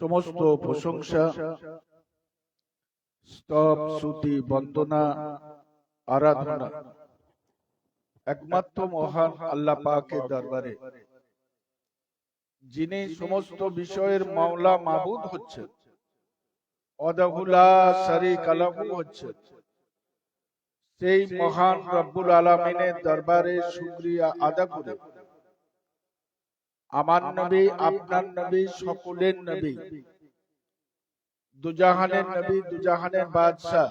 সমস্ত প্রশংসা, স্তব, স্তুতি, বন্দনা, আরাধনা একমাত্র মহান আল্লাহ পাকের দরবারে, যিনি সমস্ত বিষয়ের মাওলা মাবুদ হচ্ছেন, ওয়াহদাহু লা শারীকা লাহু হচ্ছেন। সেই মহান রব্বুল আলামিনের দরবারে শুকরিয়া আদা করে আমার নবী, আপনার নবী, সকলের নবী, দুজাহানের নবী, দুজাহানের বাদশাহ,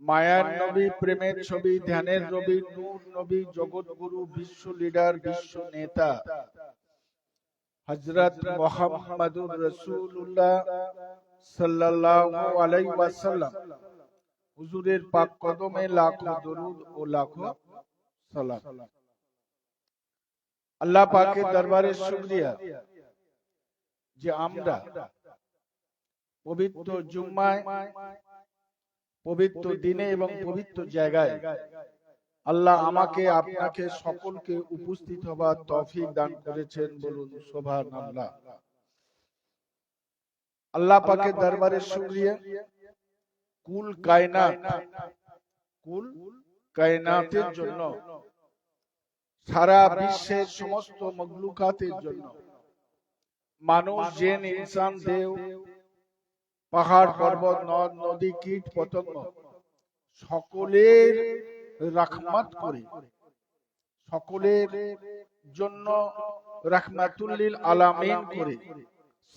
মায়ার নবী, প্রেমের ছবি, ধ্যানের নবী, নূর নবী, জগৎ গুরু, বিশ্ব লিডার, বিশ্ব নেতা হযরত মুহাম্মদুর রাসূলুল্লাহ সাল্লাল্লাহু আলাইহি ওয়াসাল্লাম হুজুরের পাক কদমে লাখো দরুদ ও লাখো সালাম। আল্লাহ পাকের দরবারে শুকরিয়া যে আমরা পবিত্র জুম্মায়, পবিত্র দিনে এবং পবিত্র জায়গায় আল্লাহ আমাকে, আপনাকে, সকলকে উপস্থিত হবার তৌফিক দান করেছেন। বলুন সুবহানাল্লাহ। আল্লাহ পাকের দরবারে শুকরিয়া কুল কায়নাতের জন্য, সারা বিশ্বের সমস্ত মখলুকাতের জন্য, মানুষ, জিন, ইনসান, দেব, পাহাড়, পর্বত, নদ নদী, কীট পতঙ্গ সকলের রহমত করে, সকলের জন্য রাহমাতুল লিল আলামিন করে,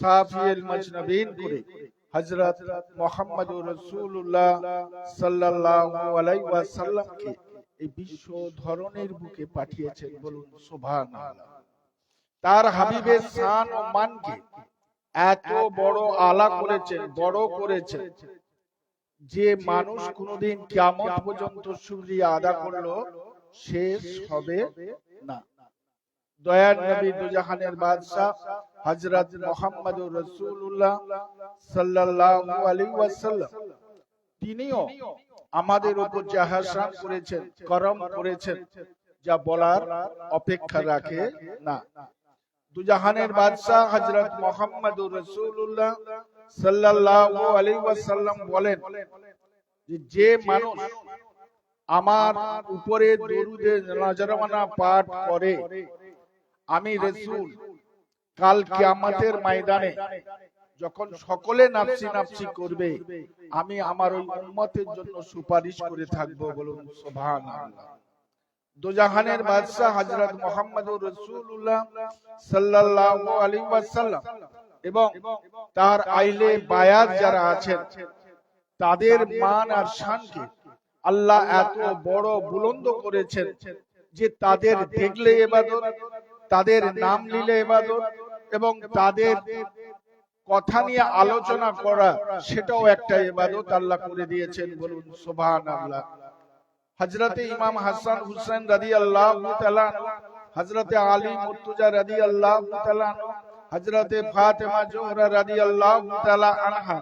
সাফিউল মাজনবিন করে হযরত মুহাম্মদুর রাসূলুল্লাহ সাল্লাল্লাহু আলাইহি ওয়াসাল্লামকে এই বিশ্ব ধরনের বুকে পাঠিয়েছেন। বলুন সুবহানাল্লাহ। তার হাবিবের শান ও মানকে এত বড় আলা করেছেন, বড় করেছেন, যে মানুষ কোনদিন কিয়ামত পর্যন্ত শুকরিয়া আদা করলো শেষ হবে না। দয়ার নবী, দুজাহানের বাদশাহ হযরত মুহাম্মদুর রাসূলুল্লাহ সাল্লাল্লাহু আলাইহি ওয়াসাল্লাম, তিনিও আমাদের উপর যা ইহসান করেছেন, করম করেছেন, যা বলার অপেক্ষা রাখে না। দুজাহানের বাদশাহ হযরত মুহাম্মদুর রাসূলুল্লাহ সাল্লাল্লাহু আলাইহি ওয়াসাল্লাম বলেন যে মানুষ আমার উপরে দরুদে নজরানা পাঠ করে, আমি রাসূল কাল কিয়ামতের ময়দানে যখন সকলে নাফসি নাফসি করবে, আমি আমার ওই উম্মতের জন্য সুপারিশ করে থাকবো। বলুন সুবহানাল্লাহ। দুজাহানের বাদশাহ হযরত মুহাম্মদুর রাসূলুল্লাহ সাল্লাল্লাহু আলাইহি ওয়াসাল্লাম এবং তার আইলে বায়াত যারা আছেন, তাদের মান আর শানকে আল্লাহ এত বড় বুলন্দ করেছেন যে তাদের দেখলে ইবাদত, তাদের নাম নিলে ইবাদত এবং তাদের কথা নিয়ে আলোচনা করা সেটাও একটা ইবাদত আল্লাহ করে দিয়েছেন। বলুন সুবহানাল্লাহ। হযরতে ইমাম হাসান হুসাইন রাদিয়াল্লাহু তাআলা, হযরতে আলী মুর্তজা রাদিয়াল্লাহু তাআলা, হযরতে ফাতেমা জোহরা রাদিয়াল্লাহু তাআলা আনহা,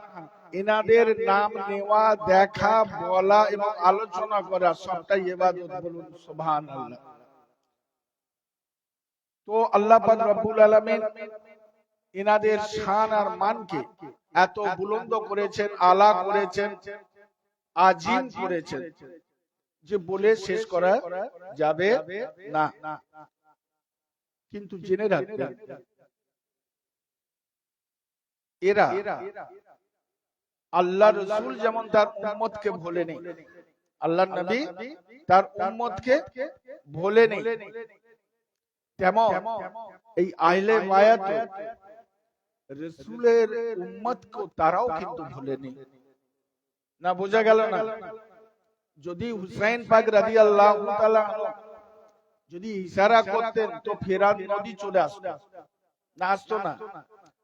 এনাদের নাম নেওয়া, দেখা, বলা এবং আলোচনা করা সবটাই ইবাদত। বলুন সুবহানাল্লাহ। তো আল্লাহ পাক রব্বুল আলামিন এনাদের শান আর মানকে এত বুলন্দ করেছেন, আলা করেছেন, আজিম করেছেন যে বলে শেষ করা যাবে না। কিন্তু জেনে রাখবেন, এরা আল্লাহ রাসূল যেমন তার উম্মতকে ভোলেনি, আল্লাহর নবী তার উম্মতকে ভোলেনি, তেমন এই আহলে বায়াত রাসূলের উম্মতকে তারাও কিন্তু ভোলেনি। না বোঝা গেল না? যদি হুসাইন পাক রাদিয়াল্লাহু তাআলা যদি ইশারা করতেন তো ফেরাত নদী চলে আসতো, না আসতো না?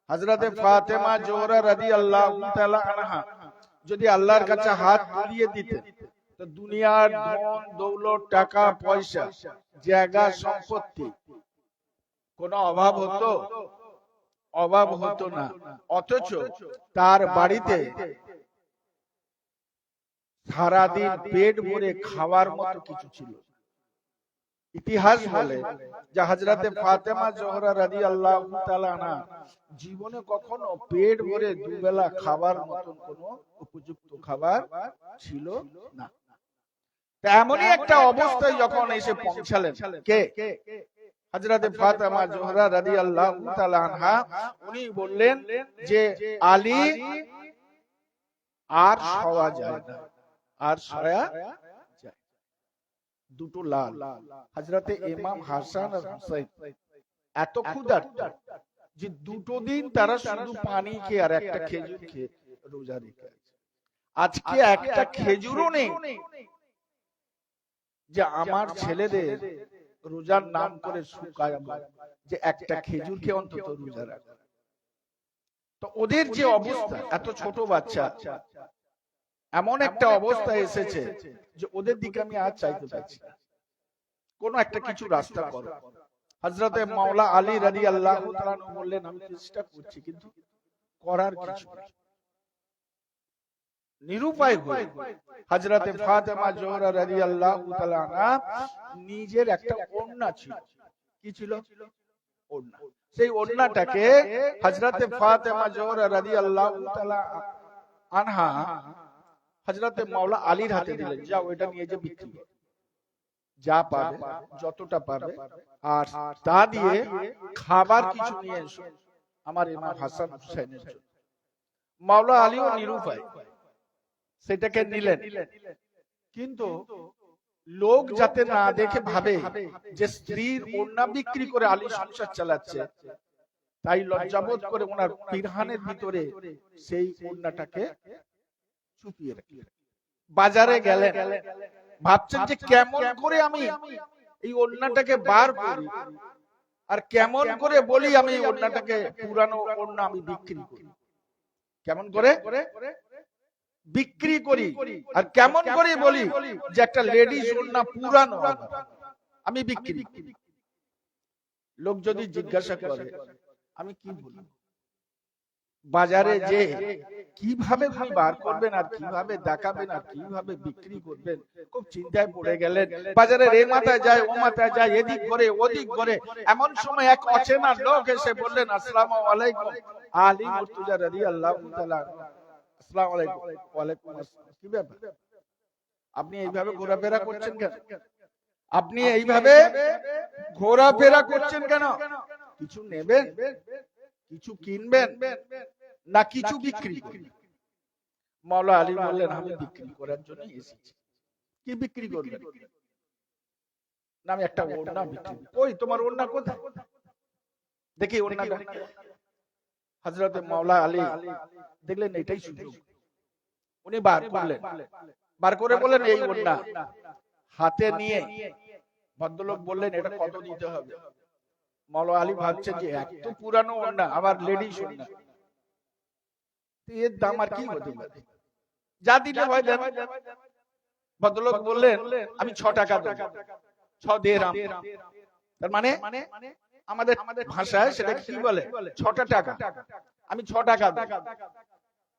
হযরতে ফাতেমা জোহরা রাদিয়াল্লাহু তাআলা আনহা যদি আল্লাহর কাছে হাত তুলিয়ে দিতেন তো দুনিয়ার ধন দৌলত, টাকা পয়সা, জায়গা সম্পত্তি কোনো অভাব হতো? অভাব হতো না। অথচ তার বাড়িতে সারাদিন পেট ভরে খাওয়ার মতো কিছু ছিল। ইতিহাস বলে যে হযরতে ফাতেমা জোহরা রাদিয়াল্লাহু তাআলা আনহা জীবনে কখনো পেট ভরে দুবেলা খাবার মতন কোনো উপযুক্ত খাবার ছিল না। এমনই একটা অবস্থায় যখন এসে পৌঁছালেন কে হযরতে ফাতেমা জোহরা রাদিয়াল্লাহু তাআলা আনহা, উনি বললেন যে আলী আর শোয়া যায় না, আর শোয়া যায়। দুটো লাল হযরতে ইমাম হাসান আর হুসাইন এত ক্ষুধার্ত যে দুটো দিন তারা শুধু পানি খেয়ে আর একটা খেজুর খেয়ে রোজা রেখে আছে। আজকে একটা খেজুরও নেই যে আমার ছেলেদের রোজার নাম করে শুকায়াবো, যে একটা খেজুর খেয়ে অন্তত রোজা রাখা। তো ওদের যে অবস্থা, এত ছোট বাচ্চা, এমন একটা অবস্থা এসেছে যে ওদের দিকে আমি আর চাইতে পারছি না। কোন একটা কিছু রাস্তা করো। হযরতে মাওলা আলী রাদিয়াল্লাহু তাআলা বললেন আমি চেষ্টা করছি, কিন্তু করার কিছু নেই। নিরুপায় হয়ে হযরতে ফাতেমা জোহরা রাদিয়াল্লাহু তাআলা আনহা নিজের একটা ওড়না ছিল। কি ছিল? ওড়না। সেই ওড়নাটাকে হযরতে ফাতেমা জোহরা রাদিয়াল্লাহু তাআলা আনহা হযরতে মাওলা আলীর হাতে দিলেন, যাও এটা নিয়ে যে বিক্রি করো, যা পাবে যতটা পাবে, আর তা দিয়ে খাবার কিছু নিয়ে এসো আমার ইমাম হাসান হুসাইনের জন্য। মাওলা আলীও নিরুপায় সেটাকে নিলেন, কিন্তু লোক যাতে না দেখে ভাবে যে স্ত্রীর ওড়না বিক্রি করে আলী সংসার চালাচ্ছে, তাই লজ্জাবোধ করে ওনার পিরহানের ভিতরে সেই ওড়নাটাকে চুপিয়ে রাখলেন। বাজারে গেলেন, ভাবছেন যে কেমন করে আমি এই ওড়নাটাকে বার করি আর কেমন করে বলি আমি এই ওড়নাটাকে পুরানো ওড়না আমি বিক্রি করি, কেমন করে বিক্রি করি আর কেমন করে বলি যে একটা লেডিস ওড়না পুরানো আমি বিক্রি করি। লোক যদি জিজ্ঞাসা করে আমি কি বলি, বাজারে যে কিভাবে বার করবেন আর কিভাবে দেখাবেন আর কিভাবে বিক্রি করবেন, খুব চিন্তায় পড়ে গেলেন। বাজারের এ মাথায় যায় ও মাথায় যায়, এদিক করে ওদিক করে। এমন সময় এক অচেনা লোক এসে বললেন আসসালামু আলাইকুম। আলী মুর্তজা রাদিয়াল্লাহু তাআলা, আসসালামু আলাইকুম। ওয়ালাইকুম আসসালাম। কি ব্যাপার, আপনি এইভাবে ঘোরাফেরা করছেন কেন? আপনি এইভাবে ঘোরাফেরা করছেন কেন? কিছু নেবেন, কিছু কিনবেন, না কিছু বিক্রি করবেন? মাওলা আলী বললেন আমি বিক্রি করার জন্য এসেছি। কি বিক্রি করবেন? না আমি একটা ওড়না বিক্রি। কই তোমার ওড়না কোথায়, দেখি ওড়নাটা। হযরতে মাওলা আলী দেখলেন এটাই সুযোগ, উনি বার করলেন, বার করে বললেন এই ওড়না। হাতে নিয়ে ভদ্রলোক বললেন এটা কত দিতে হবে? মাওলা আলী ভাবছেন যে এত পুরানো ওড়না, আবার লেডিস ওড়না, এর দাম আর কি হতে পারে, যা দিলে হয় দেন। ভদ্রলোক বললেন আমি 6 টাকা দেব, 6 দিরহাম। তার মানে আমাদের ভাষায় সেটা কি বলে, 6 টাকা। আমি 6 টাকা দেব।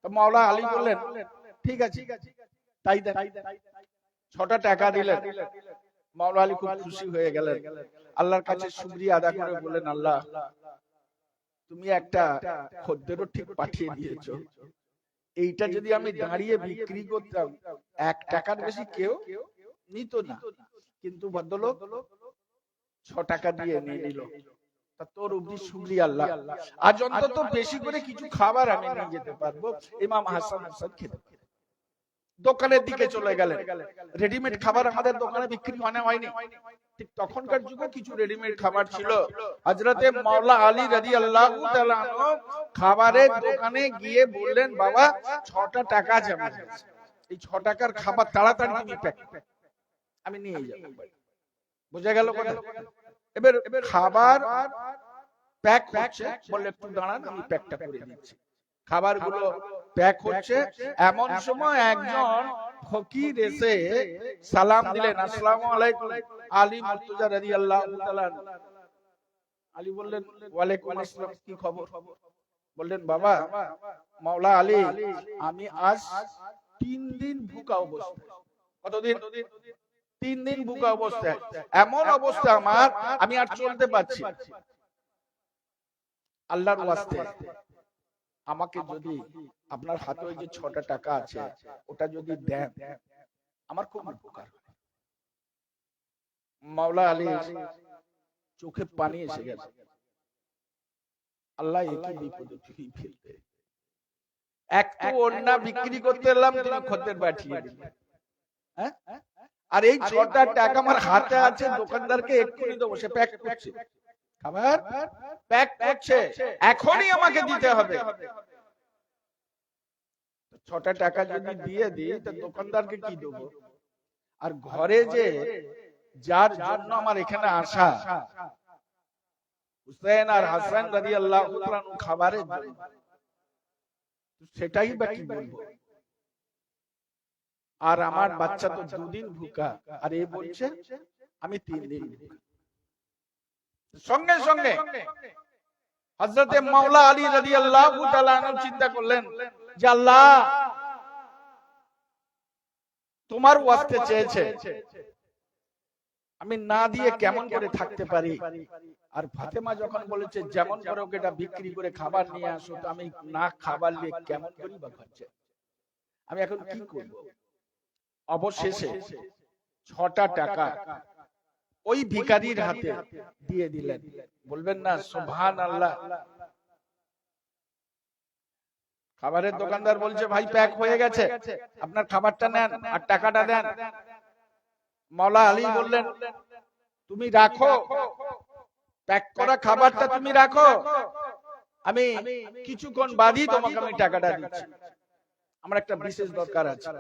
তো মাওলা আলী বললেন ঠিক আছে তাই দেন। 6 টাকা দিলেন। মাওলা আলী খুব খুশি হয়ে গেলেন, আল্লাহর কাছে শুকরিয়া আদা করে বললেন আল্লাহ তুমি একটা খদ্দেরও ঠিক পাঠিয়ে দিয়েছো, এইটা যদি আমি দাঁড়িয়ে বিক্রি করতাম 1 টাকার বেশি কেউ নিত না, কিন্তু ভদ্রলোক 6 টাকা দিয়ে নিয়ে নিল। তা তোর উপর শুকরিয়া আল্লাহ, আজ অন্তত বেশি করে কিছু খাবার আমি নিয়ে যেতে পারবো, ইমাম হাসান হুসাইন খেতে পারবে। দোকানের দিকে চলে গেলেন। রেডিমেড খাবার আমাদের দোকানে বিক্রি হয়নি, ঠিক তখনকার যুগে কিছু রেডিমেড খাবার ছিল। হযরতে মাওলা আলী রাদিয়াল্লাহু তাআলা আনহু খাবারের দোকানে গিয়ে বললেন বাবা 6টা টাকা জমা আছে, এই 6 টাকার খাবার তাড়াতাড়ি তুমি প্যাক, আমি নিয়ে যাব। বুঝা গেল কথা? এবার খাবার প্যাক হচ্ছে, বললে একটু দাঁড়ান আমি প্যাকটা করে দিচ্ছি। খাবারগুলো প্যাক হচ্ছে, এমন সময় একজন ফকির এসে সালাম দিলেন, আসসালামু আলাইকুম। আলী মুর্তজা রাদিয়াল্লাহু তাআলা। আলী বললেন ওয়ালাইকুম আসসালাম, কি খবর? বললেন বাবা মাওলা আলী আমি আজ 3 দিন ভুকা অবস্থায়। কতদিন? 3 দিন ভুকা অবস্থায়, এমন অবস্থা আমার, আমি আর চলতে পারছি। আল্লাহর ওয়াস্তে আমাকে যদি আপনার হাতে ওই যে 6টা টাকা আছে ওটা যদি দেন আমার খুব উপকার হয়। মাওলা আলী চোখে পানি এসে গেছে, আল্লাহ একই বিপদে ফেলবে। একটু ওড়না বিক্রি করতে এলাম, তুমি খদ্দের পাঠিয়ে দিলে। হ্যাঁ, আর এই 6টা টাকা আমার হাতে আছে, দোকানদারকে এক্ষুনি দেবো, সে প্যাক করছে খাবার, প্যাক করছে, এখনই আমাকে দিতে হবে। 6টা টাকা যদি দিয়ে দিই তো দোকানদারকে কি দেবো? আর ঘরে যে যার জন্য আমার এখানে আসা, হুসেন আর হাসান রাদিয়াল্লাহু তাআলা খাবারের জন্য, সেটাই বা কি বলবো? আর আমার বাচ্চা তো 2 দিন ভুকা, আর এ বলছে আমি 3 দিন ভুকা। সঙ্গে সঙ্গে হযরতে মাওলা আলী রাদিয়াল্লাহু তাআলা আনহু চিন্তা করলেন যে আল্লাহ তোমার ওয়াস্তে চেয়েছে, আমি না দিয়ে কেমন করে থাকতে পারি? আর ফাতেমা যখন বলেছে যেমন করে ওকে এটা বিক্রি করে খাবার নিয়ে আসো, তো আমি না খাবার নিয়ে কেমন করি বা খাচ্ছে, আমি এখন কি করব? অবশেষে 6টা টাকা ওই ভিখারির হাতে দিয়ে দিলেন। বলবেন না সুবহানাল্লাহ? খাবারের দোকানদার বলছে ভাই প্যাক হয়ে গেছে, আপনার খাবারটা নেন আর টাকাটা দেন। মাওলা আলী বললেন তুমি রাখো, প্যাক করা খাবারটা তুমি রাখো, আমি কিছুক্ষণ বাদই তোমাকে আমি টাকাটা দিচ্ছি, আমার একটা বিশেষ দরকার আছে।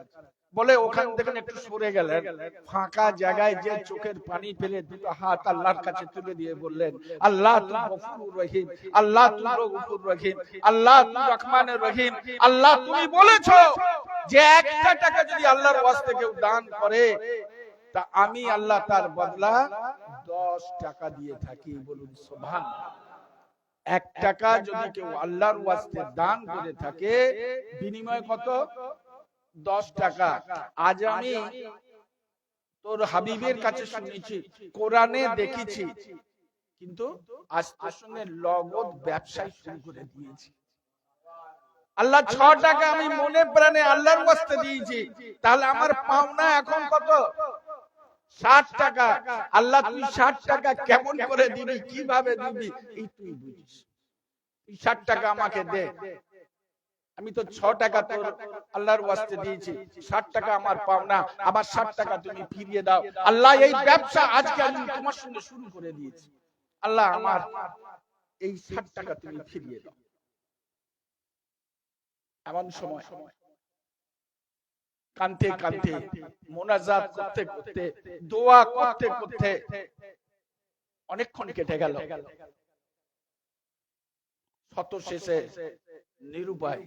বলে ওখান থেকে একটু সরে গেলেন, ফাঁকা জায়গায় যে চোখের পানি ফেলে দুটো হাত আল্লাহর কাছে তুলে দিয়ে বললেন আল্লাহ তুমি গফুর রহিম, আল্লাহ তুমি রউফুর রহিম, আল্লাহ তুমি রহমানুর রহিম। আল্লাহ তুমি বলেছো যে 1টা টাকা যদি আল্লাহর ওয়াস্তে কেউ দান করে তা আমি আল্লাহ তার বদলা 10 টাকা দিয়ে থাকি। বলুন সুবহানাল্লাহ। 1 টাকা যদি কেউ আল্লাহর ওয়াস্তে দান করে থাকে বিনিময় কত? 10 টাকা। আজ আমি তোর হাবিবের কাছে শুনেছি, কোরআনে দেখেছি, কিন্তু আজ তার সঙ্গে লগদ ব্যবসা শুরু করে দিয়েছি। আল্লাহ 6 টাকা আমি মনে প্রাণে আল্লাহর ওয়াস্তে দিয়েছি, তাহলে আমার পাওনা এখন কত? 60 টাকা। আল্লাহ তুই 60 টাকা কেমন করে দিবি, কিভাবে দিবি এই তুই বুঝিস। 60 টাকা আমাকে দে, আমি তো 6 টাকা তোর আল্লাহর ওয়াস্তে দিয়েছি, 60 টাকা আমার পাওনা, আবার 60 টাকা তুমি ফিরিয়ে দাও। আল্লাহ এই ব্যবসা আজকে আমি তোমার সঙ্গে শুরু করে দিয়েছি, আল্লাহ আমার এই 60 টাকা তুমি ফিরিয়ে দাও। এমন সময় কাঁদতে কাঁদতে, মোনাজাত করতে করতে, দোয়া করতে করতে অনেকক্ষণ কেটে গেল। শত শেষে নিরুপায়,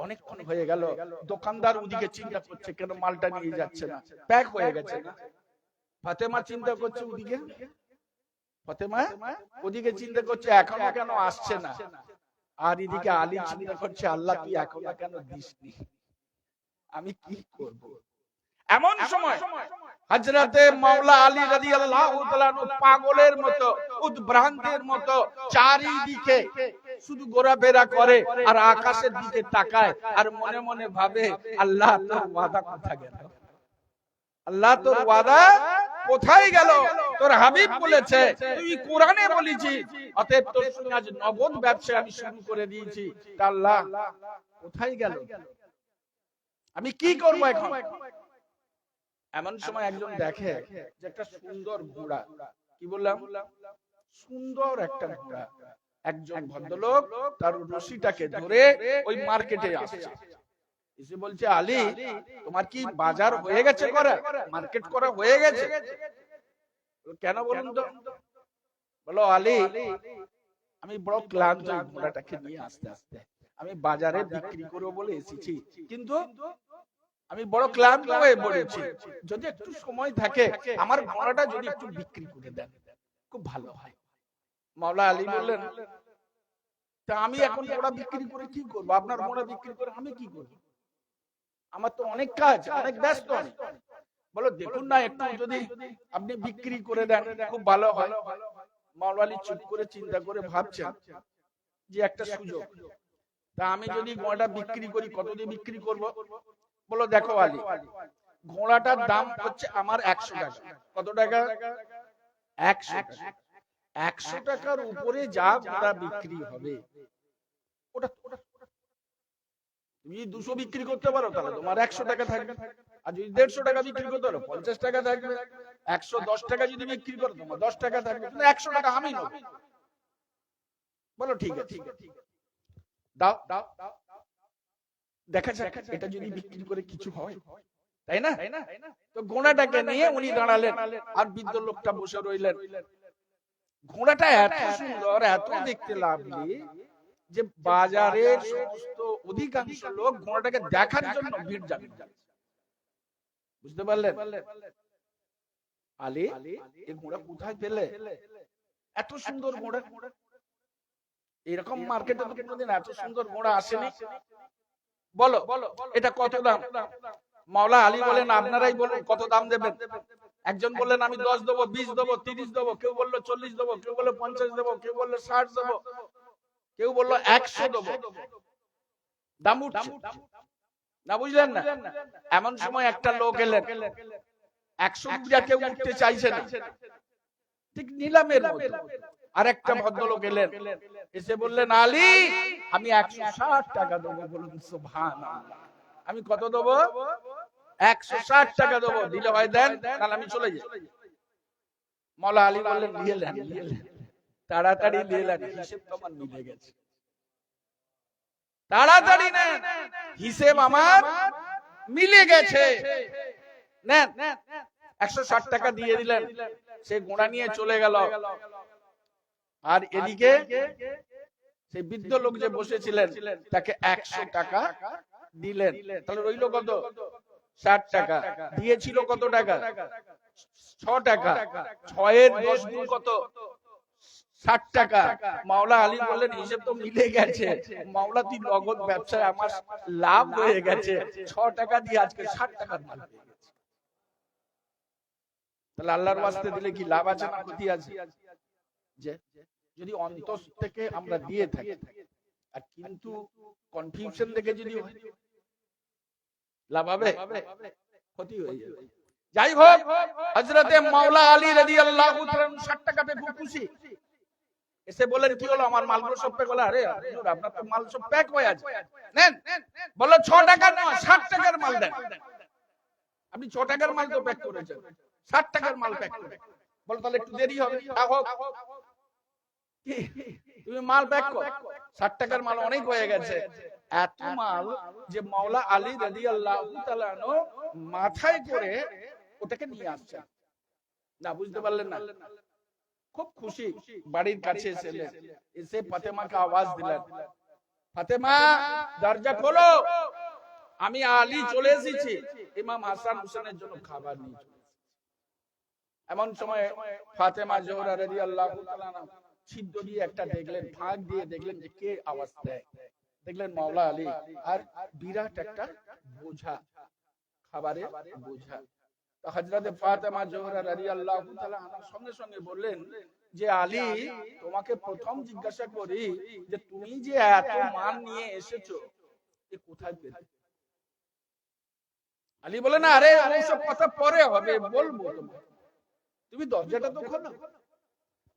অনেকক্ষণ হয়ে গেল, দোকানদার ওদিকে চিন্তা করছে কেন মালটা নিয়ে যাচ্ছে না, প্যাক হয়ে গেছে না। ফাতেমা চিন্তা করছে ওদিকে, ফাতেমা ওদিকে চিন্তা করছে এখনো কেন আসছে না। আর এদিকে আলী চিন্তা করছে আল্লাহ তুই এখনো কেন দিসনি, আমি কি করব? এমন সময় হযরতে মাওলা আলী রাদিয়াল্লাহু তাআলা পাগলের মতো, উদ্ভ্রান্তের মতো চারিদিকে শুধু ঘোরাফেরা করে আর আকাশের দিকে তাকায় আর মনে মনে ভাবে আল্লাহ তোর ওয়াদা কোথায় গেল, আল্লাহ তোর ওয়াদা কোথায় গেল? তোর হাবিব বলেছে, তুই কোরআনে বলেছিস, অতএব তোর সঙ্গে আজ নগদ ব্যবসা আমি শুরু করে দিয়েছি, তা আল্লাহ কোথায় গেল, আমি কি করব এখন? এমন সময় একজন দেখে যে একটা সুন্দর ঘোড়া, কি বললাম, সুন্দর একটা ঘোড়া, একজন ভদ্রলোক তার রশিটাকে ধরে ওই মার্কেটে আসছে, এসে বলছে আলী তোমার কি বাজার হয়ে গেছে, করা মার্কেট করা হয়ে গেছে? কেন বলুন তো? বলো আলী আমি বড় ক্লান্ত ঘোড়াটাকে নিয়ে আস্তে আস্তে আমি বাজারে বিক্রি করবো বলে এসেছি, কিন্তু আমি বড় ক্লান্ত হয়ে পড়েছি, যদি একটু সময় থাকে আমার ঘোড়াটা যদি একটু বিক্রি করে দেন খুব ভালো হয়। মাওলা আলী বললেন তা আমি এখন ঘোড়া বিক্রি করে কি করবো, আপনার ঘোড়া বিক্রি করে আমি কি করবো, আমার তো অনেক কাজ, অনেক ব্যস্ত আমি। বলো দেখুন না একটু যদি আপনি বিক্রি করে দেন খুব ভালো হয়। মাওলালি চুপ করে চিন্তা করে ভাবছেন যে একটা সুযোগ, তা আমি যদি ঘোড়াটা বিক্রি করি কত দিয়ে বিক্রি করব? বলো দেখো আলী, ঘোড়াটার দাম হচ্ছে আমার 100 টাকা। কত টাকা? 100 টাকা। 100 টাকার উপরে যা ঘোড়া বিক্রি হবে ওটা তুমি 200 বিক্রি করতে পারো তাহলে তোমার 100 টাকা থাকবে, আর যদি 150 টাকা বিক্রি করতে পারো 50 টাকা থাকবে, 110 টাকা যদি বিক্রি করো তোমার 10 টাকা থাকবে, কিন্তু 100 টাকা আমি নেব। বলো ঠিক আছে, দাও দাও, দেখা যাক এটা যদি বিক্রি করে কিছু হয়, তাই না? তো ঘোড়াটাকে নিয়ে উনি দাঁড়ালেন, আর বৃদ্ধ লোকটা বসে রইলেন। ঘোড়াটা এত সুন্দর, এত দেখতে লাগলি যে বাজারের সমস্ত অধিকাংশ লোক ঘোড়াটাকে দেখার জন্য ভিড় জমান। বুঝতে পারলেন? আলী এই ঘোড়া কোথায় পেলে? এত সুন্দর ঘোড়া, এরকম মার্কেটে তো কোনোদিন এত সুন্দর ঘোড়া আসেনি। বলো এটা কত দাম? মাওলা আলী বলেন আপনারাই বলুন কত দাম দেবেন। একজন বললেন আমি 10 দেবো, 20 দেবো, 30 দেবো, কেউ বললো 40 দেবো, কেউ বললো 50 দেবো, কেউ বললো 60 দেবো, কেউ বললো 100 দেবো। দাম উঠছে না, বুঝলেন না? এমন সময় একটা লোক এলেন, 100 রুপিয়া কেউ উঠতে চাইছে না, ঠিক নিলামের মধ্যে। আর একটা ভদ্রলোক এলেন, এসে বললেন আলী আমি 160 টাকা দেবো। বলুন সুবহানাল্লাহ। আমি কত দেবো? 160 টাকা দেবো। দিলে হয় দেন, তাহলে আমি চলে যাই। মাওলা আলী বললেন নিয়ে নেন, তাড়াতাড়ি নিয়ে নেন, হিসেব তো আমার মিলে গেছে। তাড়াতাড়ি নেন, হিসেব আমার মিলে গেছে। নেন। 160 টাকা দিয়ে দিলেন, সে ঘোড়া নিয়ে চলে গেল। আর এদিকে সেই বৃদ্ধ লোক যে বসেছিলেন তাকে 100 টাকা দিলেন, তাহলে রইল কত? 60 টাকা। দিয়েছিল কত টাকা? 6 টাকা। 6 এর 10 গুণ কত? 60 টাকা। মাওলা আলী বললেন হিসেব তো মিলে গেছে, মাওলা তুই নগদ ব্যবসায় আমার লাভ হয়ে গেছে। 6 টাকা দিয়ে আজকে 60 টাকার মাল পেয়ে গেছে। তাহলে আল্লাহর ওয়াস্তে দিলে কি লাভ আছে না ক্ষতি আছে? যে যদি অন্তর থেকে আমরা দিয়ে থাকি, আর কিন্তু কনফিউশন থেকে যদি লাভ হবে, ক্ষতি হয়ে যাবে। যাই হোক, হযরতে মাওলা আলী রাদিয়াল্লাহু তাআলা 60 টাকাতে খুব খুশি। এসে বলেন কি হলো, আমার মালগুলো সব প্যাক হলো। আরে হুজুর আপনার তো মাল সব প্যাক হয়ে আছে, নেন। বলল 6 টাকা না, 60 টাকার মাল দেন। আপনি 6 টাকার মাল তো প্যাক করেছেন, 60 টাকার মাল প্যাক করেন। বল তাহলে একটু দেরি হবে। তুমি মাল প্যাক কর, 60 টাকার মাল অনেক হয়ে গেছে। এত মাল যে মাওলা আলী রাদিয়াল্লাহু তাআলা মাথায় করে ওটাকে নিয়ে আসছেন। না বুঝতে পারলেন না? খুব খুশি, বাড়ির কাছে এসে ফাতেমাকে আওয়াজ দিলেন, ফাতেমা দরজা খোলো, আমি আলী চলে এসেছি, ইমাম হাসান হুসেনের জন্য খাবার নিয়ে চলে এসেছি। এমন সময় ফাতেমা জোহরা রাদিয়াল্লাহু তাআলা ছিদ্র দিয়ে একটা দেখলেন, ফাঁক দিয়ে দেখলেন যে কে আওয়াজ দেয়। দেখলেন মাওলা আলী, আর বিরাট একটা বোঝা, খাবারের বোঝা। তো হযরতে ফাতেমা জোহরা রাদিয়াল্লাহু তাআলা সঙ্গে সঙ্গে বললেন যে আলী, তোমাকে প্রথম জিজ্ঞাসা করি যে তুমি যে এত মাল নিয়ে এসেছো এ কোথায় পেলে? আলী বলে না, আরে ওসব কথা পরে হবে, বলবো তোমাকে, তুমি দরজাটা তো খোলো।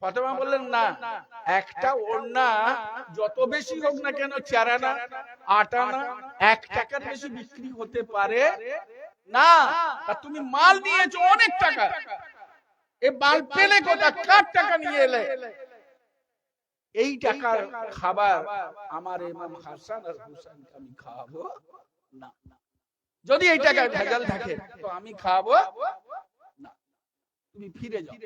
ফাতেমা বললেন না, একটা ওড়না যত বেশি হোক না কেন, 4 আনা 8 আনা 1 টাকার বেশি বিক্রি হতে পারে না। তা তুমি মাল নিয়েছো অনেক টাকা, এ মাল পেলে কোথা, কার টাকা নিয়ে এলে? এই টাকার খাবার আমার ইমাম হাসান আর হুসাইনকে আমি খাওয়াবো না। যদি এই টাকায় ভেজাল থাকে তো আমি খাওয়াবো না। তুমি ফিরে যাও,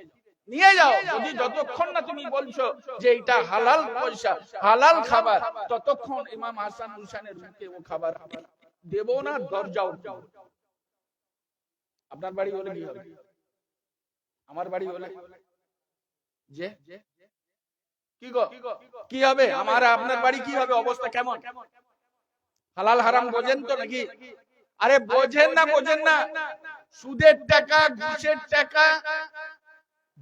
নিয়ে যাও। যদি যতক্ষণ না তুমি বলছো যে এটা হালাল পয়সা, হালাল খাবার, ততক্ষণ ইমাম হাসান হুসাইনের মুখে ও খাবার আমি দেব না। দরজাও আপনার বাড়ি হলে কি হবে? আমার বাড়ি হলে যে কি গো, কি হবে? আমার আপনার বাড়ি কি হবে? অবস্থা কেমন? হালাল হারাম বোঝেন তো নাকি? আরে বোঝেন না, সুদের টাকা, ঘুষের টাকা,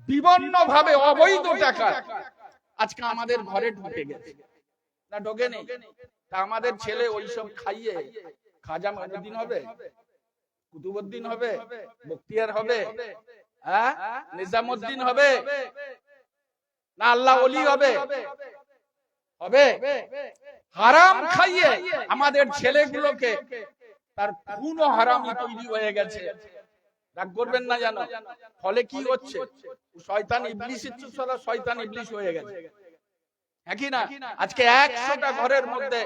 বিভিন্ন ভাবে অবৈধ টাকা আজকে আমাদের ঘরে ঢুকে গেছে, না ঢোকে নেই? তা আমাদের ছেলে ওইসব খাইয়ে খাজা মঈনুদ্দিন হবে, কুতুবউদ্দিন হবে, বখতিয়ার হবে, হ্যাঁ, নিজামউদ্দিন হবে, না আল্লাহ ওলি হবে? হবে? হারাম খাইয়ে আমাদের ছেলেগুলোকে, তার খুনও হারামি তৈরি হয়ে গেছে। রাগ করবেন না জানো, ফলে কি হচ্ছে? শয়তান ইবলিসের চোরা শয়তান ইবলিস হয়ে গেছে, হ্যাঁ কি না? আজকে 100টা ঘরের মধ্যে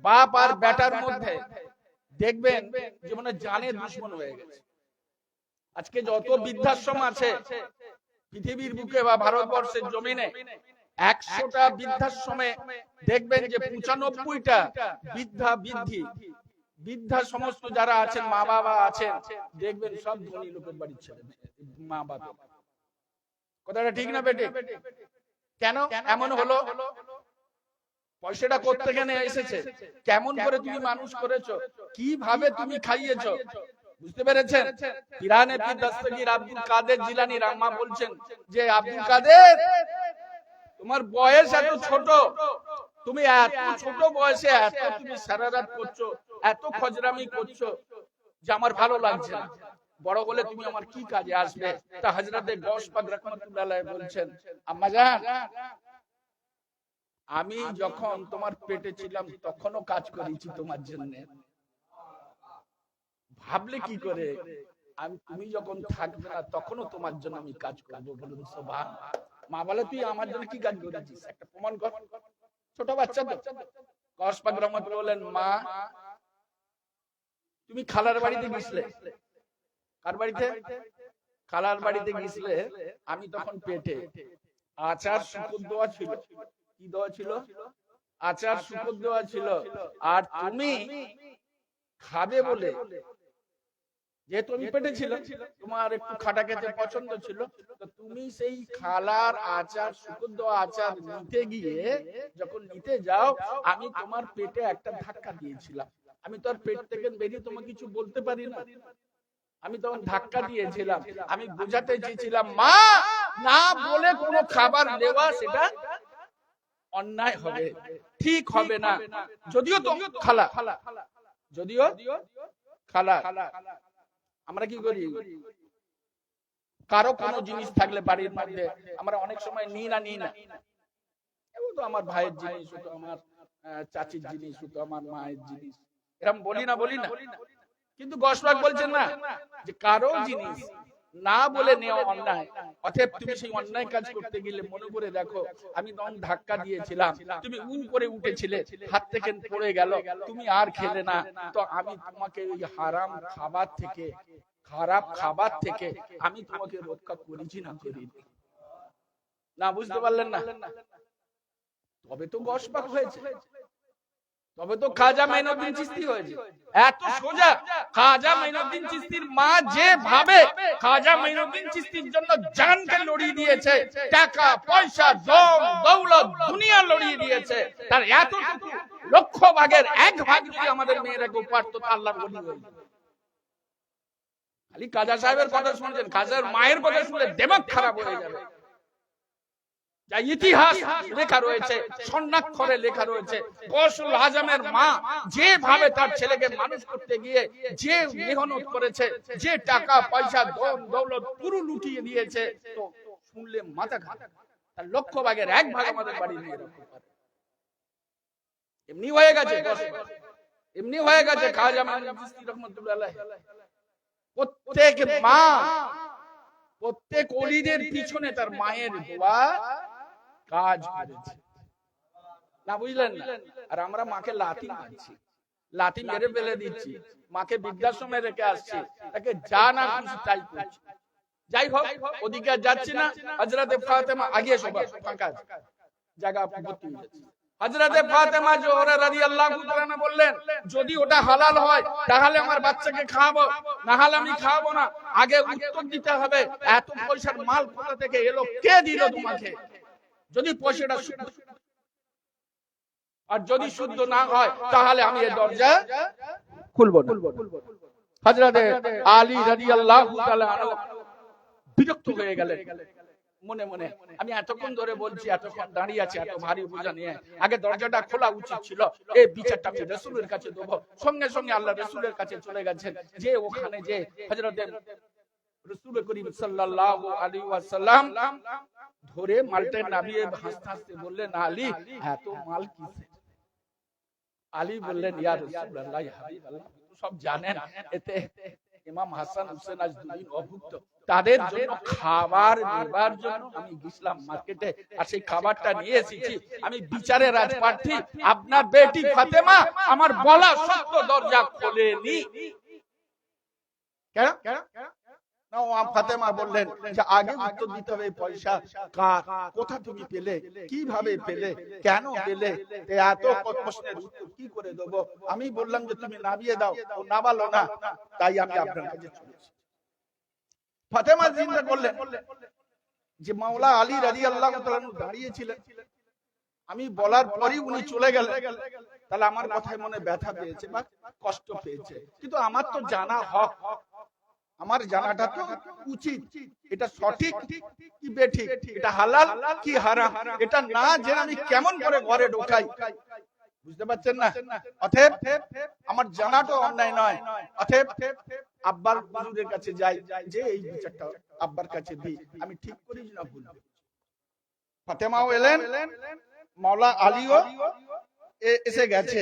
বাপ আর বেটার মধ্যে দেখবেন জীবনে জানের দুশমন হয়ে গেছে। আজকে যত বৃদ্ধাশ্রম আছে পৃথিবীর বুকে বা ভারতবর্ষের জমিনে, 100টা বৃদ্ধাশ্রমে দেখবেন যে 95টা বৃদ্ধা সমস্ত যারা আছেন, মা বাবা আছেন, দেখবেন সব ধনী লোকের বাড়ির ছেলে মা বাবা। কথাটা ঠিক না বেটে? কেন এমন হলো? পয়সাটা কোত্থেকে এসেছে? কেমন করে তুমি মানুষ করেছো? কিভাবে তুমি খাইয়েছো? বুঝতে পেরেছেন? ইরানের পীর দস্তগীর আব্দুল কাদের জিলানী রাম্মা বলছেন যে, আব্দুল কাদের, তোমার বয়স এত ছোট, তুমি এত ছোট বয়সে এত তুমি সারা রাত করছো, এত খজরামি করছো যে আমার ভালো লাগছে না। বড় হলে তুমি আমার কি কাজে আসবে? তা হযরতে গৌস পাক রাহমাতুল্লাহ আলাইহি বলছেন, আম্মা জান, আমি যখন তোমার পেটে ছিলাম তখনও কাজ করেছি তোমার জন্য। ভাবলে কি করে তুমি যখন থাকবে না তখনও তোমার জন্য আমি কাজ করবো? বলুন সুবহানাল্লাহ। মা বলে, তুই আমার জন্য কি কাজ করেছিস? একটা প্রমাণ কর। ছোট বাচ্চা তো। গৌস পাক রাহমাতুল্লাহ বলেন, মা, তুমি খালার বাড়িতে গেছিলে। কার বাড়িতে? খালার বাড়িতে গেছিলে। আমি তখন পেটে আচার শুকর দেওয়া ছিল। কি দেওয়া ছিল? আচার শুকর দেওয়া ছিল। আর তুমি খাবে বলে, যেহেতু আমি পেটে ছিলাম, তোমার একটু খাটা খেতে পছন্দ ছিল, তো তুমি সেই খালার আচার, শুকর দেওয়া আচার নিতে গিয়ে, যখন নিতে যাও, আমি তোমার পেটে একটা ধাক্কা দিয়েছিলাম। আমি তো আর পেট থেকে বেরিয়ে তোমাকে কিছু বলতে পারি না। আমি তখন ধাক্কা দিয়েছিলাম। আমি বোঝাতে চেয়েছিলাম, মা, না বলে কোনো খাবার নেওয়া সেটা অন্যায় হবে, ঠিক হবে না। যদিও তো খালা, যদিও খালা, আমরা কি করি? কারো কোনো জিনিস থাকলে বাড়ির মধ্যে আমরা অনেক সময় নিই না। এও তো আমার ভাইয়ের জিনিস, তো আমার চাচির জিনিস, তো আমার মায়ের জিনিস, এরকম বলি না। কিন্তু গৌস পাক বলছেন না, যে কারো জিনিস না বলে নেওয়া অন্যায়। অতএব তুমি সেই অন্যায় কাজ করতে গেলে মনে করে দেখো, আমি তখন ধাক্কা দিয়েছিলাম, তুমি করে উঠেছিলে, হাত থেকে পড়ে গেল, তুমি আর খেলে না, তো আমি তোমাকে ওই হারাম খাবার থেকে, খারাপ খাবার থেকে আমি তোমাকে রক্ষা করেছি না করিনি? না বুঝতে পারলেন না? তবে তো গৌস পাক হয়েছে, তবে তো খাজা মঈনুদ্দিন চিশতি হয়েছে। এত সোজা। খাজা মঈনুদ্দিন চিশতির মা যেভাবে খাজা মঈনুদ্দিন চিশতির জন্য জানকে লড়িয়ে দিয়েছে, টাকা পয়সা ধন দৌলত দুনিয়া লড়িয়ে দিয়েছে, তার এতটুকু লক্ষ ভাগের 1 ভাগ যদি আমাদের মেয়েরা কেউ পারতো, আল্লাহর ওলি হয়ে যেত। খালি খাজা সাহেবের কথা শুনছেন, খাজার মায়ের কথা শুনলে দিমাগ খারাপ হয়ে যাবে। যা ইতিহাস লেখা রয়েছে, স্বর্ণাক্ষরে লেখা রয়েছে, গৌসুল আজমের মা যেভাবে তার ছেলেকে মানুষ করতে গিয়ে যে মেহনত করেছে, যে টাকা পয়সা ধন দৌলত পুরো লুটিয়ে দিয়েছে, তো শুনলে মাথা খারাপ। তার লক্ষ ভাগের 1 ভাগ আমাদের বাড়ি নিয়ে রাখতে পারে। এমনি হয়ে গেছে, এমনি হয়ে গেছে। খাজা মঈনুদ্দিন চিশতি রাহমাতুল্লাহ আলাইহি প্রত্যেক মা, প্রত্যেক ওলিদের পিছনে তার মায়ের দোয়া কাজ করেছে। না বুঝলেন না? আর আমরা মাকে লাথি মারছি, লাথি মেরে ফেলে দিচ্ছি, মাকে বৃদ্ধাশ্রমে রেখে আসছি, তাকে যা না খুশি তাই করছি। যাই হোক, ওদিকে যাচ্ছি না। হযরতে ফাতেমা আগে সব ফাঁকা জায়গা ভর্তি হয়ে যাচ্ছে। হযরতে ফাতেমা জোহরা রাদিয়াল্লাহু তাআলা বললেন, যদি ওটা হালাল হয় তাহলে আমার বাচ্চাকে খাওয়াবো, না হলে আমি খাওয়াবো না। আগে উত্তর দিতে হবে, এত পয়সার মাল কোথা থেকে এলো, কে দিল তোমাকে? যদি পয়সাটা শুদ্ধ, আর যদি শুদ্ধ না হয় তাহলে আমি এই দরজা খুলবো না। হযরত আলী রাদিয়াল্লাহু তাআলা আনহু বিরক্ত হয়ে গেলেন মনে মনে, আমি এতক্ষণ ধরে বলছি, এতক্ষণ দাঁড়িয়ে আছে এত ভারী বোঝা নিয়ে, আগে দরজাটা খোলা উচিত ছিল, এই বিচারটা আমি রাসূলের কাছে দেব। সঙ্গে সঙ্গে আল্লাহ রাসূলের কাছে চলে গেছেন, যে ওখানে যে হযরত রাসূল করিম সাল্লাল্লাহু আলাইহি ওয়াসাল্লাম ধরে মালটা নাবিয়ে হাসতে হাসতে বললেন, আলী এত মাল কিসের? আলী বললেন, ইয়া রাসূলুল্লাহ ইয়া হাবিবাল্লাহ, সব জানেন এতে ইমাম হাসান হোসেন আজ দুদিন অভুক্ত, তাদের জন্য খাবার নেবার জন্য আমি গেছিলাম মার্কেটে, আর সেই খাবারটা নিয়ে এসেছি। আমি বিচারের রাজপ্রার্থী, আপনার বেটি ফাতেমা আমার বলা সত্য দরজা খোলেনি। কেন? ফাতেমা বললেন যে আগে উত্তর দিতে হবে, পয়সা কার, কোথা তুমি পেলে, কিভাবে পেলে, কেন পেলে, এত প্রশ্নের উত্তর কি করে দেবো? আমি বললাম যে তুমি নামিয়ে দাও, ও নামালো না, তাই আমি আপনার কাছে চলেছি। ফাতেমা চিন্তা করলেন যে মাওলা আলী রাদিয়াল্লাহু তাআলা দাঁড়িয়েছিলেন, আমি বলার পরই উনি চলে গেলেন, তাহলে আমার কথায় মনে ব্যথা পেয়েছে বা কষ্ট পেয়েছে, কিন্তু আমার তো জানা হক, আমার জানাটা তো উচিত, এটা সঠিক কি বেঠিক, এটা হালাল কি হারাম, এটা না জেনে আমি কেমন করে ঘরে ঢোকাই, বুঝতে পারছেন না? অতএব আমার জানাটা অন্যায় নয়, অতএব আব্বার হুজুরের কাছে যাই, যে এই বিচারটা আব্বার কাছে দিই, আমি ঠিক করেছি না ভুল। ফাতেমাও এলেন, মাওলা আলীও এসে গেছে।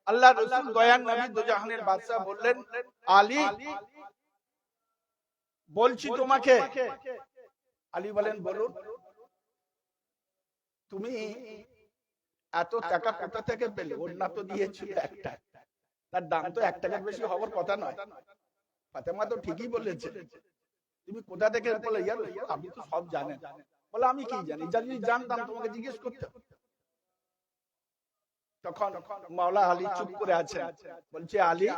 আল্লাহ রাসূল দয়ার নবী দুজাহানের বাদশা বললেন, আলী বলছি তোমাকে। আলী বলেন, বলুন। তুমি এত টাকা কোথা থেকে পেলে? ওড়না তো দিয়েছিল একটা, তার দাম তো 1 টাকার বেশি হওয়ার কথা নয়। ফাতেমা তো ঠিকই বলেছে, তুমি কোথা থেকে পেলে? ইয়া রাসূল, আপনি তো সব জানেন। বলে, আমি কি জানি? যদি জানতাম তোমাকে জিজ্ঞেস করতাম। তখন মাওলা আলী চুপ করে আছেন, বলছে, আলী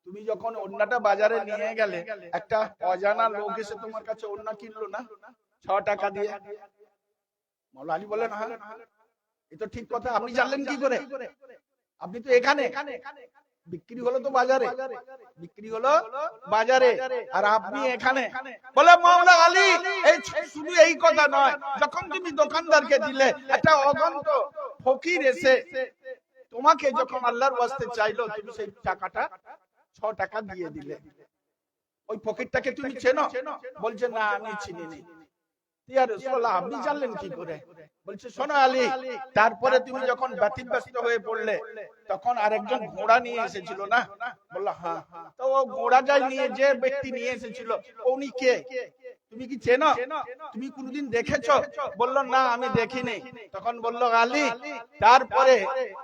তুমি যখন ওড়নাটা বাজারে নিয়ে গেলে, একটা অজানা লোক এসে তোমার কাছে ওড়না কিনলো না 6 টাকা দিয়ে? মাওলা আলী বলেন, হ্যাঁ। এ তো ঠিক কথা, আপনি জানলেন কি করে? আপনি তো এখানে, বিক্রি হলো তো বাজারে, বিক্রি হলো বাজারে, আর আপনি এখানে। বলে, মাওলা আলী এই শুধু এই কথা নয়, যখন তুমি দোকানদারকে দিলে, একটা অগন্ত ফকির এসে তোমাকে যখন আল্লাহর ওয়াস্তে চাইলো, তুমি সেই টাকাটা 6 টাকা দিয়ে দিলে, ওই ফকিরটাকে তুমি চেনো? বলছে, না আমি চিনি। ইয়া রাসূলুল্লাহ, আপনি জানলেন কি করে? বলছে, শোনো আলী, তারপরে তুমি যখন ব্যতিব্যস্ত হয়ে পড়লে, তখন আরেকজন ঘোড়া নিয়ে এসেছিল না? বলল, হ্যাঁ। তো ও ঘোড়াটা নিয়ে যে ব্যক্তি নিয়ে এসেছিল, উনি কে? তুমি কি চেনো? তুমি কোনদিন দেখেছো? বলল, না আমি দেখিনি। তখন বলল, আলী তারপরে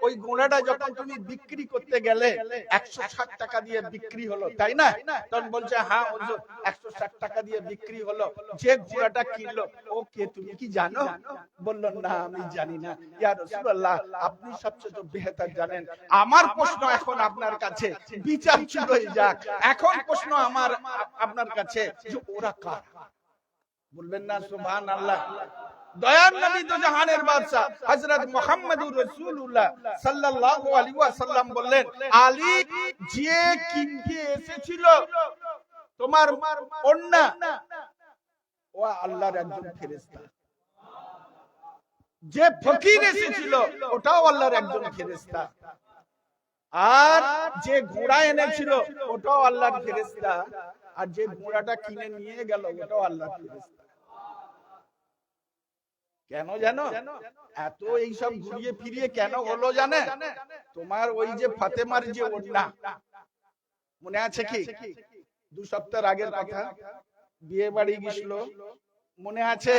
ওই ঘোড়াটা যখন তুমি বিক্রি করতে গেলে 160 টাকা দিয়ে বিক্রি হলো, তাই না? তখন বলছে, হ্যাঁ হুজুর 160 টাকা দিয়ে বিক্রি হলো। যে ঘোড়াটা কিনলো ও কে তুমি কি জানো? বলল, না আমি জানি না। ইয়া রাসূলুল্লাহ, আপনি সবচেয়ে তো বেহতর জানেন। আমার প্রশ্ন এখন আপনার কাছে, বিচার চুলোই যাক, এখন প্রশ্ন আমার আপনার কাছে যে ওরা কারা? বলবেন না সুবহানাল্লাহ? দয়ার নবী তো জাহানের বাদশা হযরত মুহাম্মদুর রাসূলুল্লাহ সাল্লাল্লাহু আলাইহি ওয়াসাল্লাম বললেন, আলী যে কিনতে এসেছিল তোমার ওড়না, ও আল্লাহর একজন ফেরেশতা। যে ফকির এসেছিল ওটাও আল্লাহর একজন ফেরেশতা। আর যে ঘোড়া এনেছিল ওটাও আল্লাহর ফেরেশতা। আর যে ঘোড়াটা কিনে নিয়ে গেল ওটাও আল্লাহর ফেরেশতা। কেন জানো? এত এইসব ঘুরিয়ে ফিরিয়ে কেন হলো জানে? তোমার ওই যে ফাতেমার যে ওড়না, মনে আছে কি? 2 সপ্তাহ আগের কথা, বিয়ে বাড়ি গিয়েছিল, মনে আছে?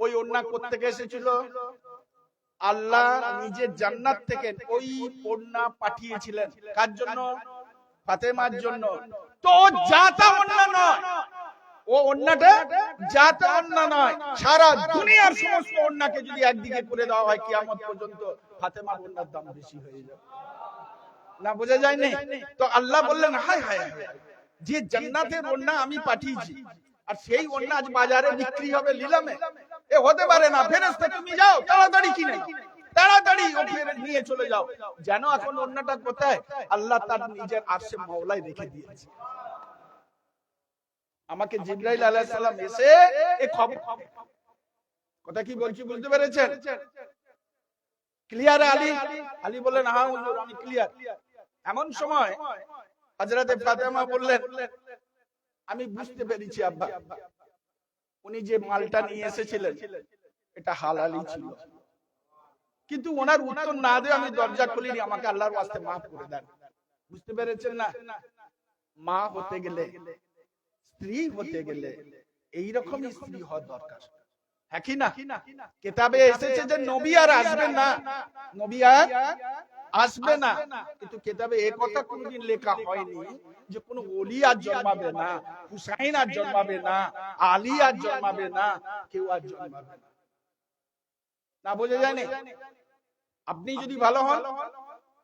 ওই ওড়না কোত্থেকে এসেছিল? আল্লাহ নিজের জান্নাত থেকে ওই ওড়না পাঠিয়েছিলেন। কার জন্য? ফাতেমার জন্য। তো জাতা ওড়না নয়, ও ওড়নাটা জাতা ওড়না নয়। সারা দুনিয়ার সমস্ত ওড়নাকে যদি একদিকে করে দেওয়া হয় কিয়ামত পর্যন্ত, ফাতেমার ওড়নার দাম বেশি হয়ে যাবে। না বোঝা যায়নি? তো আল্লাহ বললেন, হায় হায় হায়, যে জান্নাতের ওড়না আমি পাঠিয়েছি, আর সেই ওড়না আজ বাজারে বিক্রি হবে নিলামে, এ হতে পারে না। ফেরেশতা তুমি যাও তাড়াতাড়ি কিনে। তাড়াতাড়ি ওকে নিয়ে চলে যাও। যেন এখন অন্যটা কোথায়? আল্লাহ তার নিজের আরশে মাওলায় রেখে দিয়েছে। আমাকে জিবরাইল আলাইহিস সালাম এসে এই খবর, কথা কি বলছি বুঝতে পেরেছেন? ক্লিয়ার? আলী বললেন হ্যাঁ হুজুর আমি ক্লিয়ার। এমন সময় হযরতে ফাতেমা বললেন আমি বুঝতে পেরেছি আব্বা, উনি যে মালটা নিয়ে এসেছিলেন এটা হালালই ছিল, কিন্তু ওনার উত্তর না দিয়ে আমি দরজা খুলিনি, আমাকে আল্লাহর ওয়াস্তে মাফ করে দেন। বুঝতে পেরেছেন না? মা হতে গেলে, স্ত্রী হতে গেলে এইরকম স্ত্রী হওয়া দরকার, হ্যাঁ কি না? কিতাবে এসেছে যে নবী আর আসবে না, নবী আর আসবে না, কিন্তু কিতাবে এই কথা কোনদিন লেখা হয়নি যে কোন ওলি আর জন্মাবে না, হুসাইন আর জন্মাবে না, আলী আর জন্মাবে না, কেউ আর জন্মাবে না। না বোঝা যায়নি? আপনি যদি ভালো হন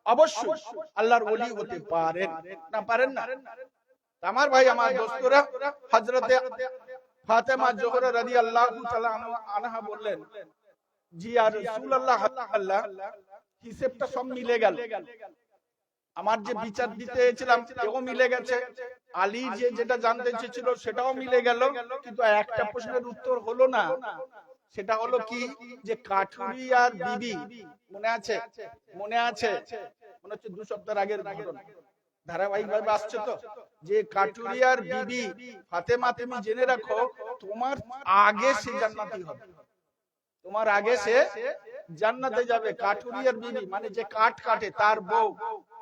অবশ্যই আল্লাহর ওলি হতে পারেন, না পারেন না? আমার ভাই আমার দোস্তরা, হযরতে ফাতেমা জোহরা রাদিয়াল্লাহু তাআলা আনহা বললেন জি আর রাসূলুল্লাহ আল্লাহ হিসাবটা সব মিলে গেল, আমার যে বিচার দিতে এসেছিলাম এও মিলে গেছে, আলী যে যেটা জানতে চেয়েছিল সেটাও মিলে গেল, কিন্তু একটা প্রশ্নের উত্তর হলো না। সেটা হলো কি যে কাঠুরিয়ার বিবি, মনে আছে? মনে আছে? মনে হচ্ছে 2 সপ্তাহ আগের ঘটনা, ধারাবাহিকভাবে আসছে তো, যে কাঠুরিয়ার বিবি ফাতেমা তুমি জেনে রাখো তোমার আগে সে জান্নাতি হবে, তোমার আগে সে জান্নাতে যাবে। কাঠুরিয়ার বিবি মানে যে কাঠ কাটে তার বউ,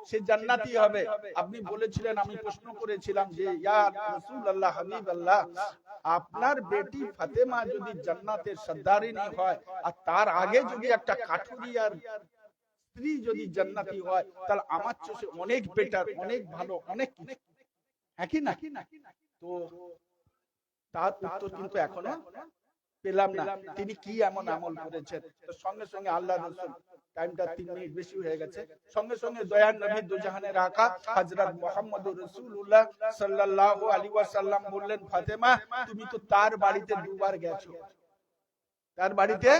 সে জান্নাতি হবে। আপনি বলেছিলেন, আমি প্রশ্ন করেছিলাম যে ইয়া রাসূলুল্লাহ হাবিবাল্লাহ, আপনার বেটি ফাতেমা যদি জান্নাতের সর্দারিনী হয় আর তার আগে যদি একটা কাঠুরিয়ার স্ত্রী যদি জান্নাতি হয়, তাহলে আমার চোখে অনেক বেটার, অনেক ভালো, অনেক কিছু, হ্যাঁ কি না? তো তার উত্তর কিন্তু এখনো পেলাম না, তিনি কি এমন আমল করেছেন। তো সঙ্গে সঙ্গে আল্লাহ রাসূল, টাইমটা 3 মিনিট বেশি হয়ে গেছে, সঙ্গে সঙ্গে দয়ার নবী দুজাহানের আকা হযরত মুহাম্মদুর রাসূলুল্লাহ সাল্লাল্লাহু আলাইহি ওয়াসাল্লাম বললেন, ফাতেমা তুমি তো তার বাড়িতে দুবার গেছো, তার বাড়িতে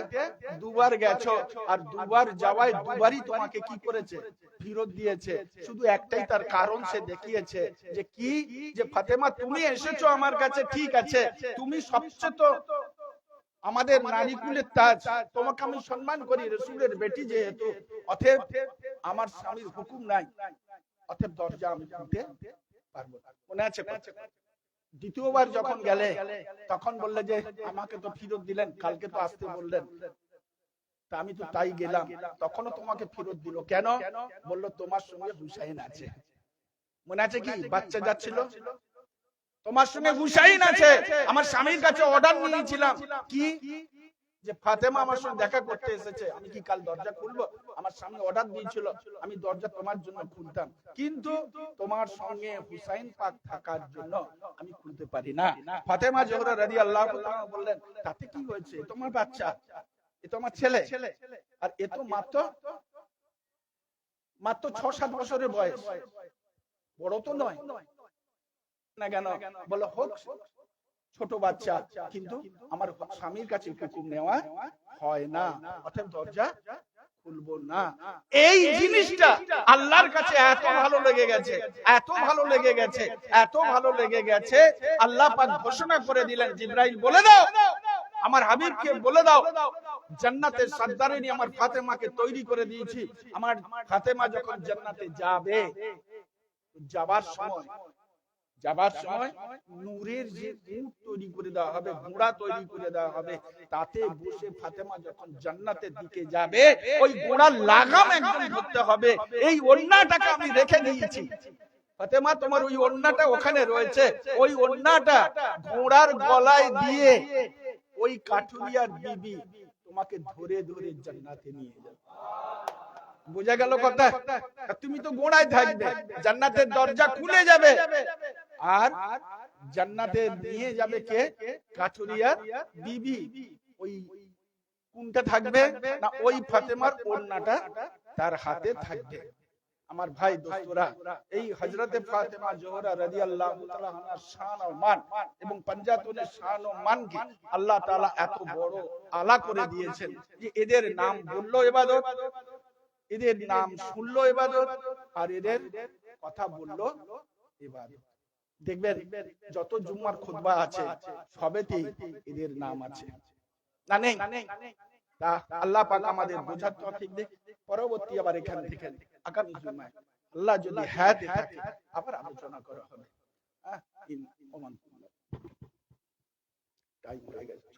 দুবার গেছো, আর দুবার যাওয়ায় দুবারই তোমাকে কি করেছে? ফেরত দিয়েছে। শুধু একটাই তার কারণ সে দেখিয়েছে যে কি, যে ফাতেমা তুমি এসেছো আমার কাছে, ঠিক আছে, তুমি সবচেয়ে তো আমাদের নারী কুলের তাজ, তোমাকে আমি সম্মান করি, রাসূলের বেটি যেহেতু, অতএব আমার স্বামীর হুকুম নাই, অতএব দরজা আমি খুলতে পারবো না। মনে আছে? দ্বিতীয়বার যখন গেলে তখন বললে যে আমাকে তো ফেরত দিলেন, কালকে তো আসতে বললেন, তা আমি তো তাই গেলাম, তখনও তোমাকে ফেরত দিল কেন? বললো তোমার সঙ্গে হুসাইন আছে। মনে আছে কি? বাচ্চা যাচ্ছিল, তোমার সঙ্গে হুসাইন আছে। আমার স্বামীর কাছে অর্ডার নিয়েছিলাম কি, যে ফাতেমা আমার সঙ্গে দেখা করতে এসেছে, আমি কি কাল দরজা খুলবো? আমার স্বামী অর্ডার দিয়েছিল আমি দরজা তোমার জন্য খুলতাম, কিন্তু তোমার সঙ্গে হুসাইন পাক থাকার জন্য আমি খুলতে পারি না। ফাতেমা জোহরা রাদিয়াল্লাহু তাআলা বললেন, তাতে কি হয়েছে? তোমার বাচ্চা, এ তোমার ছেলে, আর এ তো মাত্র 6-7 বছরের বয়স, বড় তো নয় না কেন? বলে হোক ছোট বাচ্চা, কিন্তু আমার স্বামীর কাছে হুকুম নেওয়া হয় না, অতএব দরজা খুলবো না। এই জিনিসটা আল্লাহর কাছে এত ভালো লেগে গেছে, এত ভালো লেগে গেছে, এত ভালো লেগে গেছে, আল্লাহ পাক ঘোষণা করে দিলেন, জিবরাইল বলে দাও আমার হাবিবকে, বলে দাও জান্নাতের সর্দারিনী আমার ফাতেমাকে তৈরি করে দিয়েছি। আমার ফাতেমা যখন জান্নাতে যাবে, যাবার সময় নূরের যে উট তৈরি করে দেওয়া হবে, ঘোড়া তৈরি করে দেওয়া হবে, তাতে বসে ফাতেমা যখন জান্নাতের দিকে যাবে, ওই ঘোড়ার লাগাম একদম ধরতে হবে। এই ওড়নাটাকে আমি রেখে দিয়েছি, ফাতেমা তোমার ওই ওড়নাটা ওখানে রয়েছে, ওই ওড়নাটা ঘোড়ার গলায় দিয়ে ওই কাঠুরিয়ার বিবি তোমাকে ধরে ধরে জান্নাতে নিয়ে যাবে। বোঝা গেল কথা? তুমি তো গোড়ায় থাকবে, জান্নাতের দরজা খুলে যাবে, আর জান্নাতে নিয়ে যাবে কে? কাঠুরিয়ার বিবি। ওই কোনটা থাকবে না? ওই ফাতেমার ওড়নাটা তার হাতে থাকবে। আমার ভাই দোস্তরা, এই হযরতে ফাতেমা জোহরা রাদিয়াল্লাহু তাআলা আনহার শান ও মান এবং পাঞ্জাতনের শান ও মানকে আল্লাহ তাআলা এত বড় আলা করে দিয়েছেন যে এদের নাম বললো ইবাদত, এদের নাম শুনলো ইবাদত, আর এদের কথা বললো ইবাদত। দেখবেন যত জুম্মার খুতবা আছে সবেতেই এদের নাম আছে, না নেই? তা আল্লাহ পাক আমাদের বোঝার তৌফিক দেয়। পরবর্তী আবার এখান থেকে আগামী জুমায় আল্লাহ যদি হায়াতে থাকে আবার আলোচনা করা হবে। টাইম হয়ে গেছে।